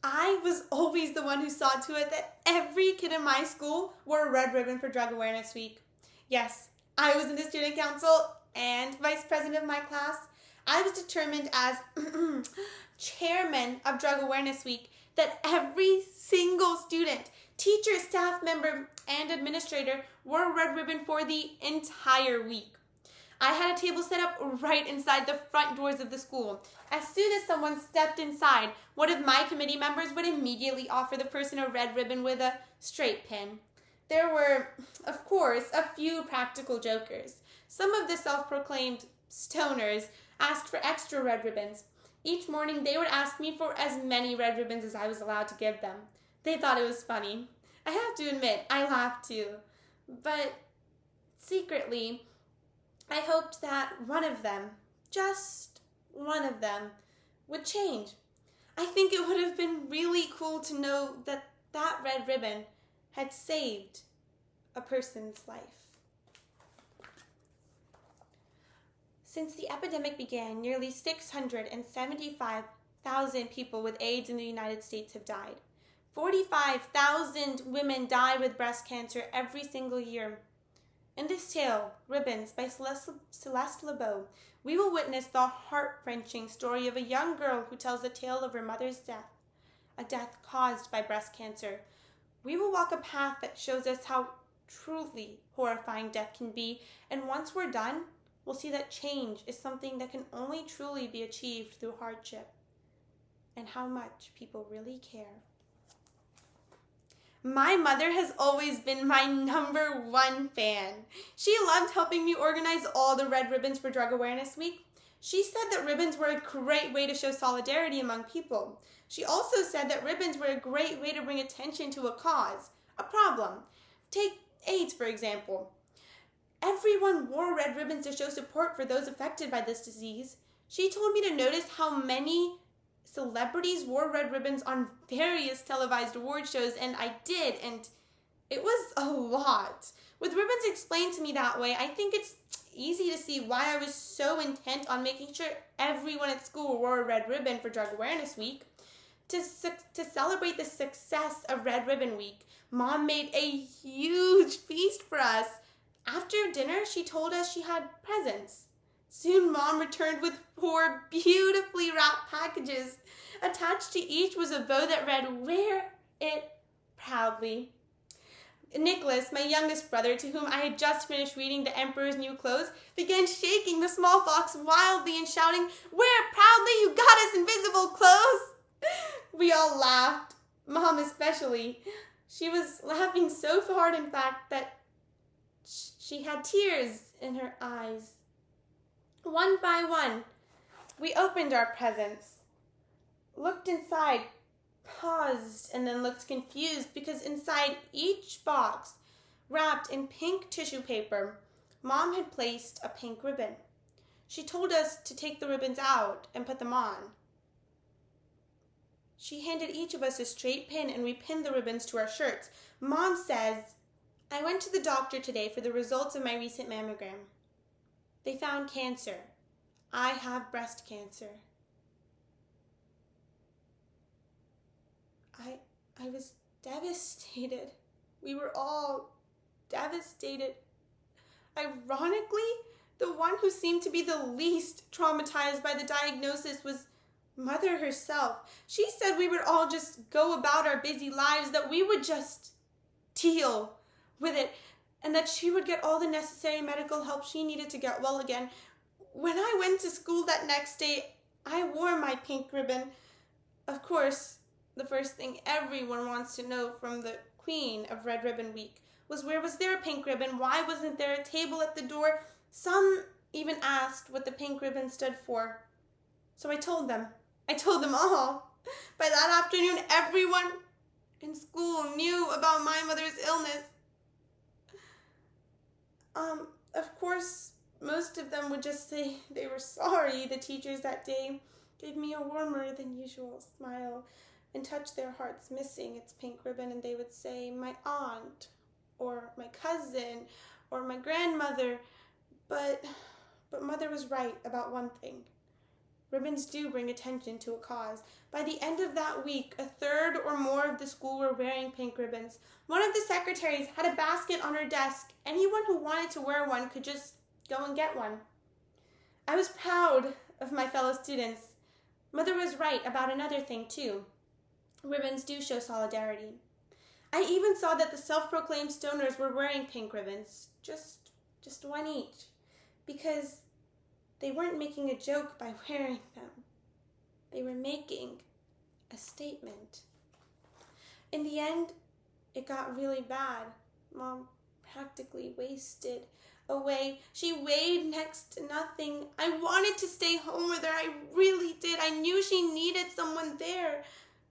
I was always the one who saw to it that every kid in my school wore a red ribbon for Drug Awareness Week. Yes, I was in the student council and vice president of my class. I was determined as chairman of Drug Awareness Week that every single student, teacher, staff member, and administrator wore a red ribbon for the entire week. I had a table set up right inside the front doors of the school. As soon as someone stepped inside, one of my committee members would immediately offer the person a red ribbon with a straight pin. There were, of course, a few practical jokers. Some of the self-proclaimed stoners asked for extra red ribbons. Each morning they would ask me for as many red ribbons as I was allowed to give them. They thought it was funny. I have to admit, I laughed too. But secretly, I hoped that one of them, just one of them, would change. I think it would have been really cool to know that that red ribbon had saved a person's life. Since the epidemic began, nearly 675,000 people with AIDS in the United States have died. 45,000 women die with breast cancer every single year. In this tale, Ribbons by Celeste LeBeau, we will witness the heart-wrenching story of a young girl who tells the tale of her mother's death, a death caused by breast cancer. We will walk a path that shows us how truly horrifying death can be, and once we're done, we'll see that change is something that can only truly be achieved through hardship, and how much people really care. My mother has always been my #1 fan. She loved helping me organize all the red ribbons for Drug Awareness Week. She said that ribbons were a great way to show solidarity among people. She also said that ribbons were a great way to bring attention to a cause, a problem. Take AIDS, for example. Everyone wore red ribbons to show support for those affected by this disease. She told me to notice how many celebrities wore red ribbons on various televised award shows, and I did, and it was a lot. With ribbons explained to me that way, I think it's easy to see why I was so intent on making sure everyone at school wore a red ribbon for Drug Awareness Week. To celebrate the success of Red Ribbon Week, Mom made a huge feast for us. After dinner, she told us she had presents. Soon Mom returned with 4 beautifully wrapped packages. Attached to each was a bow that read, "Wear it proudly." Nicholas, my youngest brother, to whom I had just finished reading The Emperor's New Clothes, began shaking the small box wildly and shouting, "Wear it proudly, you goddess invisible clothes!" We all laughed, Mom especially. She was laughing so hard, in fact, that she had tears in her eyes. One by one, we opened our presents, looked inside, paused, and then looked confused because inside each box, wrapped in pink tissue paper, Mom had placed a pink ribbon. She told us to take the ribbons out and put them on. She handed each of us a straight pin, and we pinned the ribbons to our shirts. Mom says, "I went to the doctor today for the results of my recent mammogram. They found cancer. I have breast cancer." I was devastated. We were all devastated. Ironically, the one who seemed to be the least traumatized by the diagnosis was Mother herself. She said we would all just go about our busy lives, that we would just deal with it, and that she would get all the necessary medical help she needed to get well again. When I went to school that next day, I wore my pink ribbon. Of course, the first thing everyone wants to know from the Queen of Red Ribbon Week was, where was there a pink ribbon? Why wasn't there a table at the door? Some even asked what the pink ribbon stood for. So I told them all. By that afternoon, everyone in school knew about my mother's illness. Of course, most of them would just say they were sorry. The teachers that day gave me a warmer than usual smile and touched their hearts missing its pink ribbon, and they would say, "My aunt," or "my cousin," or "my grandmother." But Mother was right about one thing. Ribbons do bring attention to a cause. By the end of that week, a third or more of the school were wearing pink ribbons. One of the secretaries had a basket on her desk. Anyone who wanted to wear one could just go and get one. I was proud of my fellow students. Mother was right about another thing, too. Ribbons do show solidarity. I even saw that the self-proclaimed stoners were wearing pink ribbons, just one each, because they weren't making a joke by wearing them. They were making a statement. In the end, it got really bad. Mom practically wasted away. She weighed next to nothing. I wanted to stay home with her. I really did. I knew she needed someone there,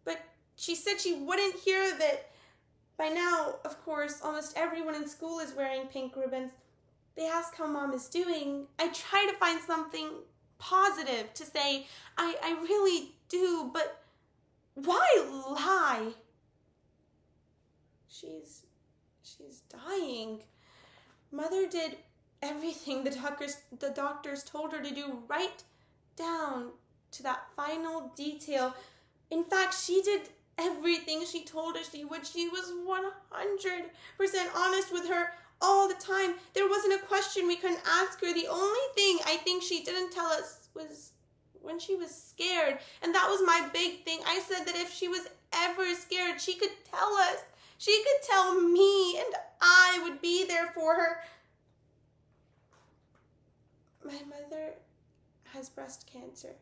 but she said she wouldn't hear of it. By now, of course, almost everyone in school is wearing pink ribbons. They ask how Mom is doing. I try to find something positive to say. I really do, but why lie? She's dying. Mother did everything the doctors told her to do, right down to that final detail. In fact, she did everything she told us she would. She was 100% honest with her all the time. There wasn't a question we couldn't ask her. The only thing I think she didn't tell us was when she was scared. And that was my big thing. I said that if she was ever scared, she could tell us. She could tell me, and I would be there for her. My mother has breast cancer.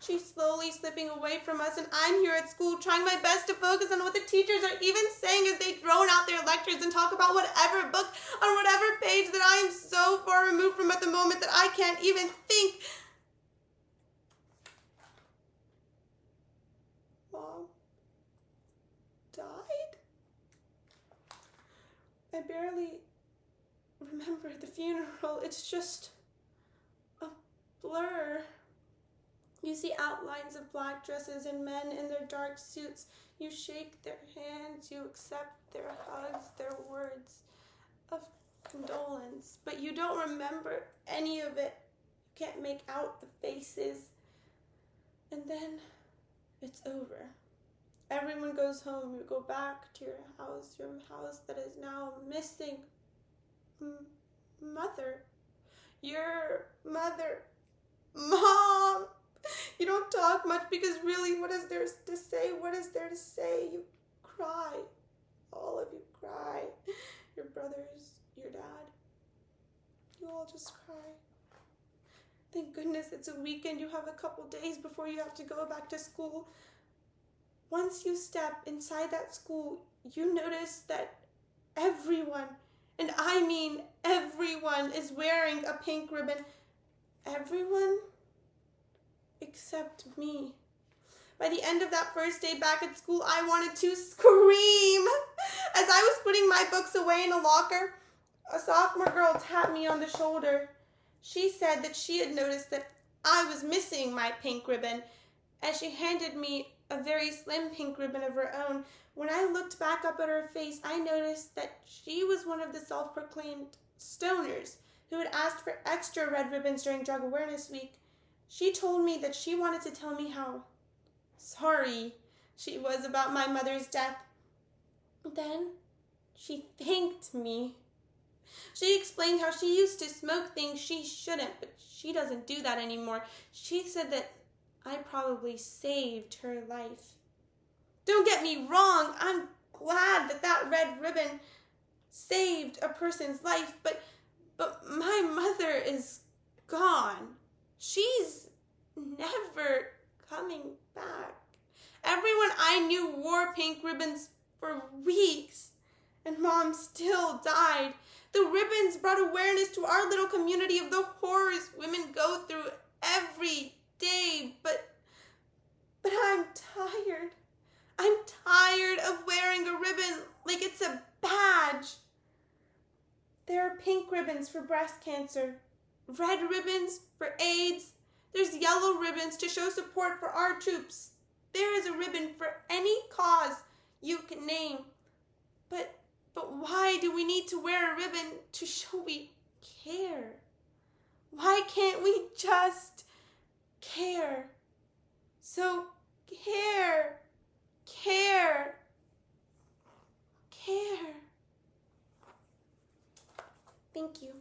She's slowly slipping away from us, and I'm here at school trying my best to focus on what the teachers are even saying as they drone out their lectures and talk about whatever book on whatever page that I am so far removed from at the moment that I can't even think. Mom died? I barely remember the funeral. It's just a blur. You see outlines of black dresses and men in their dark suits. You shake their hands, you accept their hugs, their words of condolence, but you don't remember any of it. You can't make out the faces. And then it's over. Everyone goes home. You go back to your house that is now missing. Mother. Your mother. Mom! You don't talk much because really, what is there to say? What is there to say? You cry. All of you cry. Your brothers, your dad. You all just cry. Thank goodness it's a weekend. You have a couple days before you have to go back to school. Once you step inside that school, you notice that everyone, and I mean everyone, is wearing a pink ribbon. Everyone except me. By the end of that first day back at school, I wanted to scream. As I was putting my books away in a locker, a sophomore girl tapped me on the shoulder. She said that she had noticed that I was missing my pink ribbon, and she handed me a very slim pink ribbon of her own. When I looked back up at her face, I noticed that she was one of the self-proclaimed stoners who had asked for extra red ribbons during Drug Awareness Week. She told me that she wanted to tell me how sorry she was about my mother's death. Then she thanked me. She explained how she used to smoke things she shouldn't, but she doesn't do that anymore. She said that I probably saved her life. Don't get me wrong, I'm glad that red ribbon saved a person's life, but my mother is gone. She's never coming back. Everyone I knew wore pink ribbons for weeks, and Mom still died. The ribbons brought awareness to our little community of the horrors women go through every day, but I'm tired. I'm tired of wearing a ribbon like it's a badge. There are pink ribbons for breast cancer, red ribbons for AIDS. There's yellow ribbons to show support for our troops. There is a ribbon for any cause you can name. But why do we need to wear a ribbon to show we care? Why can't we just care? So care, care, care. Thank you.